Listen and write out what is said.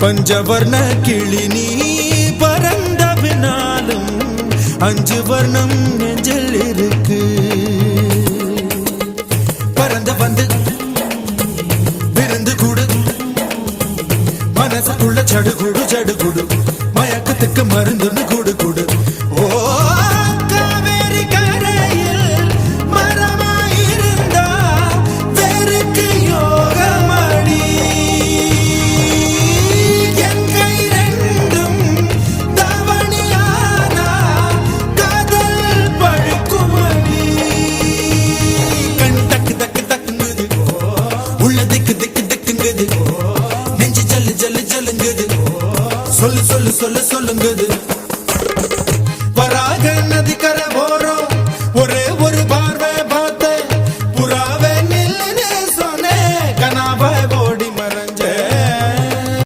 பஞ்சவர்ண கிளி நீ பறந்த பின்னாலும் 5 வர்ணம் நெஞ்சில் இருக்கு. பறந்து வந்து விருந்து கூடு மனசுக்குள்ள சடுகுடு சடுகுடு மயக்கத்துக்கு மருந்துன்னு கூடு கூடு. ஓ காவேரி கரையில் மரமாயிருந்தா வேருக்கு யோகமடி. என் கை ரெண்டும் தவணியானா காதல் பழுக்குமடி. கண் தக்கு தக்கு தக்குங்குது, உள்ள திக்கு திக்கு திக்குங்குது, நெஞ்சு ஜல்லு ஜல்லு ஜல்லுங்குது, சொல்லு சொல்லு சொல்லு சொல்லுங்குது.